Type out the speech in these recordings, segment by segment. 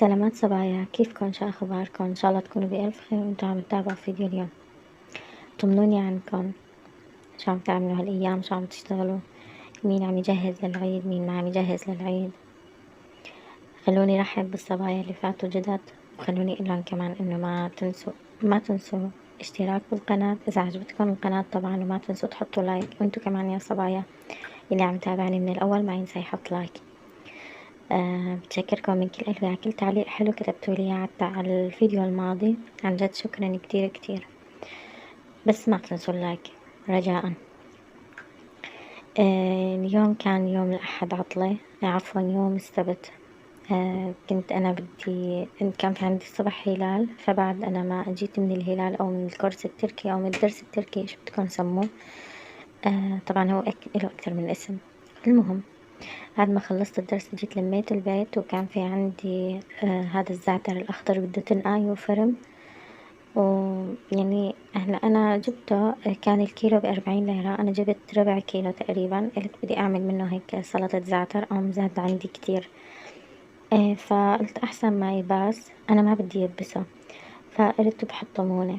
سلامات صبايا، كيفكن؟ شو أخباركن؟ إن شاء الله تكونوا بألف خير وانتوا عم تتابعوا فيديو اليوم. طمنوني عنكن، شو عم تعملوا هالأيام؟ شو عم تشتغلوا؟ مين عم يجهز للعيد؟ مين ما عم يجهز للعيد؟ خلوني رحب بالصبايا اللي فاتوا جدد، وخلوني أقولن كمان إنه ما تنسوا اشتراك بالقناة إذا عجبتكم القناة طبعا، وما تنسوا تحطوا لايك، وانتوا كمان يا صبايا اللي عم تابعني من الأول ما ينسى يحط لايك. بتشكركم من كل قلبي على كل تعليق حلو كتبتولي إياه على الفيديو الماضي، عن جد شكرا كتير كتير. بس ما تنسوا اللايك رجاء. اليوم كان يوم الأحد عطلة، عفوا يوم السبت. كنت أنا بدي كان في عندي الصبح هلال، فبعد أنا ما أجيت من الهلال أو من الكورس التركي أو من الدرس التركي، شو بدكم سموه. طبعا هو له أكتر من اسم. المهم بعد ما خلصت الدرس جيت لميت البيت، وكان في عندي هذا الزعتر الأخضر بده تنقاي وفرم، ويعني هلا أنا جبته كان الكيلو ب40 ليرة، أنا جبت ربع كيلو تقريبا، قلت بدي أعمل منه هيك سلطة زعتر أو مزاد عندي كتير. فقلت أحسن ما يباس، أنا ما بدي يبسه، فقلت بحطه مونة.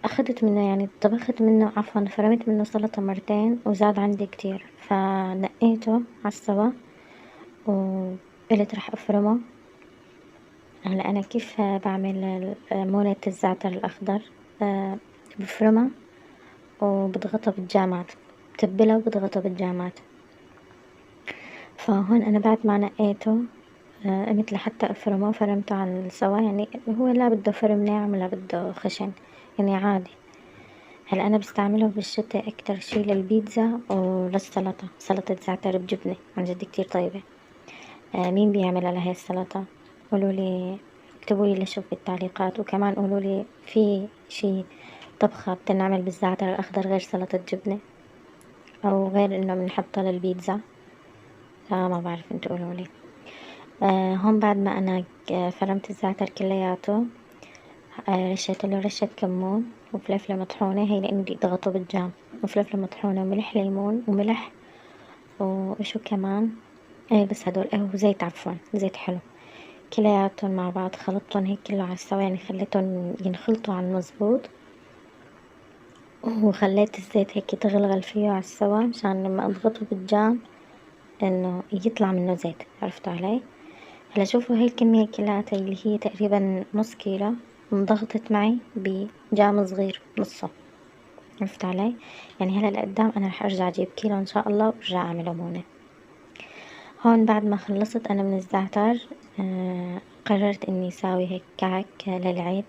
أخدت منه يعني طبخت منه، عفوا فرمت منه سلطة مرتين وزاد عندي كتير، فنقيته عالسوا وقلت رح أفرمه. هلا أنا كيف بعمل مونة الزعتر الأخضر. بفرمها وبضغطها بالجامات، بتبلها وبضغطها بالجامات. فهون أنا بعد ما نقيته قمت لحتى أفرمه، فرمته على السوا، يعني هو لا بده فرم ناعم ولا بده خشن، يعني عادي. هلا أنا بستعمله بالشتا أكتر شي للبيتزا وللسلطة، سلطة زعتر بجبنة عن جد كتير طيبة. مين بيعملها لهي السلطة؟ قولولي، اكتبولي لشوف بالتعليقات، وكمان قولولي في شي طبخة بتنعمل بالزعتر الأخضر غير سلطة جبنة، أو غير إنه بنحطها للبيتزا. ما بعرف، انتو قولولي. هون بعد ما أنا فرمت الزعتر كلياته، رشيت له رشة كمون وفلفلة مطحونة، هي لأني بدي أضغطه بالجام، وفلفلة مطحونة وملح ليمون وملح، وشو كمان بس هدول، وزيت، عفوا زيت حلو. كلياتهم مع بعض خلطتهم هيك كله على السوا، يعني خليتهم ينخلطوا على المزبوط، وخليت الزيت هيك تغلغل فيه على السوا مشان لما اضغطه بالجام انه يطلع منه زيت، عرفتوا علي. هلا شوفوا هاي الكمية كلها اللي هي تقريبا نص كيلو انضغطت معي بجام صغير نصه، عرفت علي. يعني هلا لقدام انا رح ارجع اجيب كيلو ان شاء الله وارجع اعمل ليمونة. هون بعد ما خلصت انا من الزعتر قررت اني اساوي هيك كعك للعيد.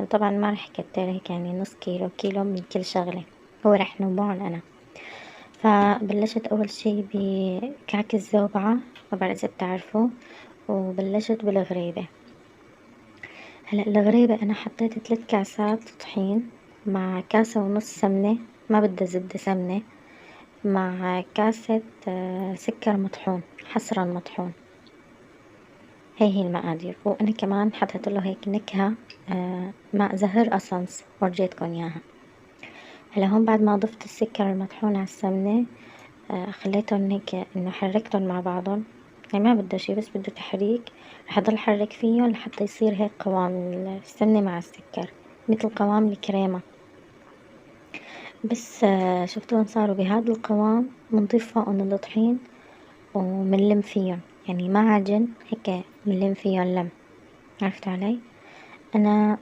طبعا ما رح كتر، هيك يعني نص كيلو كيلو من كل شغلة، هو رح نوعهم انا. فبلشت اول شي بكعك الزوبعة، ما بعرف اذا بتعرفوا، وبلشت بالغريبة. هلا الغريبة انا حطيت 3 كاسات طحين مع كاسة ونص سمنة، ما بدها زبدة، سمنة، مع كاسة سكر مطحون، حصرا مطحون. هي المقادير، وانا كمان حطيت له هيك نكهة ماء زهر اسانس، ورجيتكم اياها. هلا هون بعد ما ضفت السكر المطحون على السمنة، خليتهم هيك انه حركتهم مع بعضهم، يعني ما بده شي بس بده تحريك. رح اضل حرك فيهم لحتى يصير هيك قوام السمنة مع السكر، مثل قوام الكريمة. بس شفتوهم صاروا بهذا القوام، بنضيف فوقهم الطحين ومنلم فيهم، يعني ما عجن، هيك منلم فيهم لم، عرفت علي. انا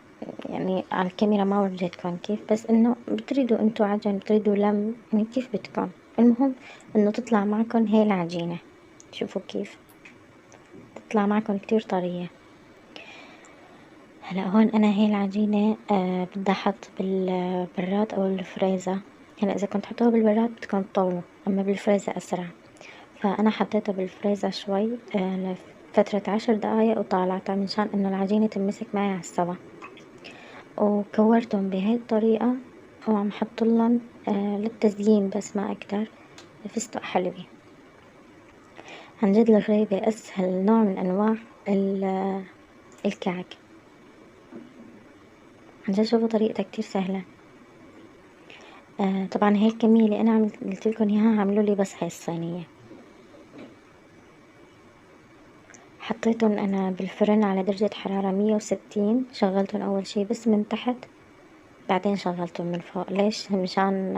يعني على الكاميرا ما ورجيتكم كيف، بس انه بتريدوا انتوا عجن، بتريدوا لم، يعني كيف بدكم، المهم انه تطلع معكم هاي العجينة. شوفوا كيف تطلع معكم كتير طرية. هلا هون انا هاي العجينة بدي احط بالبراد او الفريزة. هلا اذا كنت حطوها بالبراد بدكم تطولوا، اما بالفريزة اسرع. فانا حطيتها بالفريزة شوي لفترة 10 دقايق، وطالعتها منشان انه العجينة تمسك معي على السوا، وكورتهم بهاي الطريقة، وعم حطلن للتزيين بس ما أكتر فستق حلبي. عن جد الغريبة أسهل نوع من أنواع الكعك، عن جد شوفوا طريقتها كتير سهلة. طبعا هاي الكمية اللي أنا قلتلكن إياها عملولي بس هاي الصينية. حطيتهم أنا بالفرن على درجة حرارة 160. شغلتهم أول شي بس من تحت، بعدين شغلتهم من فوق. ليش؟ مشان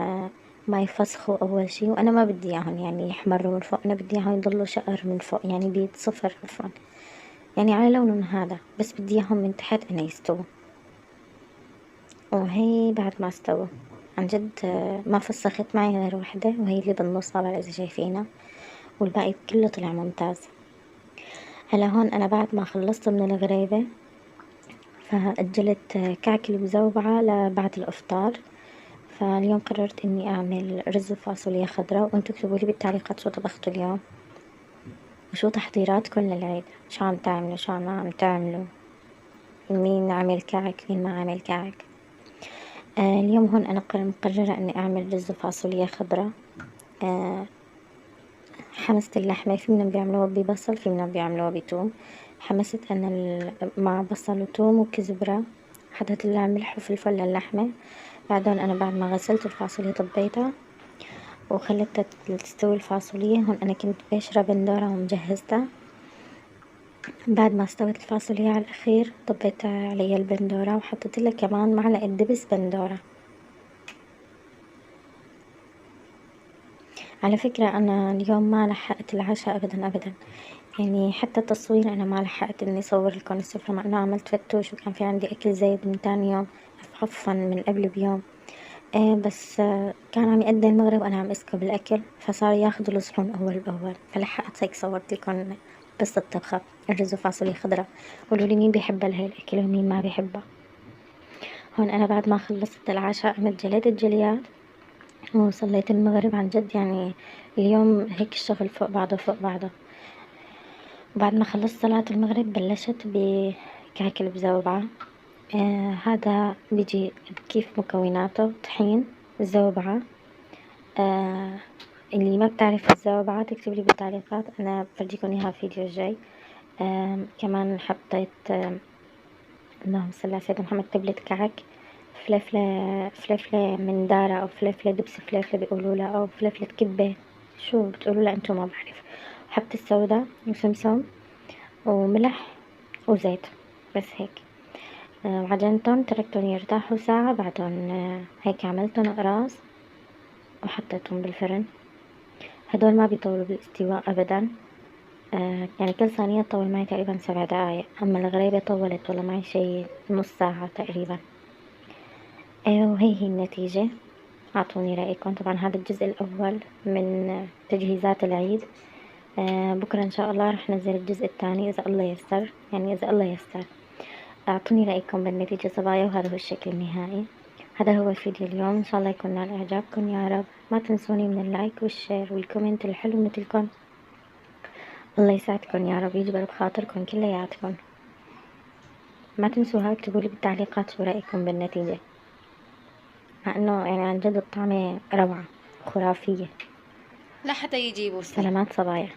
ما يفسخوا أول شي، وأنا ما بدي إياهم يعني يحمروا من فوق، أنا بدي إياهم يضلوا شقر من فوق، يعني بيض صفر عفوا، يعني على لونهم هذا، بس بدي إياهم من تحت أنا يستووا. وهي بعد ما استووا عن جد ما فسخت معي غير واحدة، وهي اللي بالنص طبعا إذا شايفينها، والباقي كله طلع ممتاز. هلا هون أنا بعد ما خلصت من الغريبة فأجلت كعك المزوبعة لبعد الإفطار. فاليوم قررت إني أعمل رز وفاصوليا خضراء، وأنتوا اكتبوا لي بالتعليقات شو طبختوا اليوم وشو تحضيراتكم للعيد، شو عم تعملوا، شو ما عم تعملوا، مين عمل كعك مين ما عمل كعك. اليوم هون أنا مقررة إني أعمل رز وفاصوليا خضراء. آه حمست اللحمة، في منهم بيعملوها ببصل، في منهم بيعملوها بتوم. حمست أنا مع بصل وتوم وكزبرة، حطيت لها ملح وفلفل للحمة. بعدين أنا بعد ما غسلت الفاصوليا طبيتها وخليتها تستوي الفاصوليا. هون أنا كنت باشرة بندورة ومجهزتها. بعد ما استوت الفاصوليا على الأخير طبيت عليها البندورة وحطيت لها كمان معلقة دبس بندورة. على فكرة أنا اليوم ما لحقت العشاء أبدا أبدا، يعني حتى التصوير أنا ما لحقت إني أصور لكم السفرة، مع إنه عملت فتوش وكان في عندي أكل زايد من تاني يوم، عفوا من قبل بيوم. بس كان عم يأذن المغرب وأنا عم أسكب الأكل، فصار ياخدوا الصحون أول بأول، فلحقت هيك صورت لكم بس الطبخة الرز وفاصوليا خضراء. قولوا لي مين بيحب هاي الأكل ومين ما بيحبها. هون أنا بعد ما خلصت العشاء عملت جليت الجليات وصليت المغرب. عن جد يعني اليوم هيك الشغل فوق بعضه فوق بعضه. بعد ما خلصت صلاة المغرب بلشت بكعك البزوبعة. هذا بيجي كيف مكوناته: طحين، زوبعة. آه اللي ما بتعرف الزوبعة تكتب لي بالتعليقات، أنا بفرجيكم إياها فيديو جاي. كمان حطيت اللهم صل على سيدنا محمد تبلة كعك، فلفلة من دارة أو فلفلة دبس فلفلة بيقولوا لها، أو فلفلة كبة، شو بتقولوا لها أنتم ما بعرف. حبة السوداء وسمسم وملح وزيت، بس هيك. وعجنتهم تركتهم يرتاحوا ساعة، بعدهم هيك عملتهم أقراص وحطيتهم بالفرن. هدول ما بيطولوا بالاستواء أبدا. يعني كل صينية تطول معي تقريبا 7 دقايق، أما الغريبة طولت والله معي شي نص ساعة تقريبا. وهي هي النتيجة. أعطوني رأيكم. طبعا هذا الجزء الأول من تجهيزات العيد. بكرة إن شاء الله رح نزل الجزء الثاني إذا الله يسر، يعني إذا الله يسر. أعطوني رأيكم بالنتيجة صبايا، وهذا هو الشكل النهائي. هذا هو الفيديو اليوم، إن شاء الله يكون نال إعجابكم يا رب. ما تنسوني من اللايك والشير والكومنت الحلو مثلكم. الله يسعدكم يا رب، يجبر بخاطركم كلياتكم. ما تنسوا هاي اكتبوا لي بالتعليقات شو رأيكم بالنتيجة، مع إنه يعني عن جد الطعمة روعة خرافية. لحتى يجيبوا سلامات صبايا.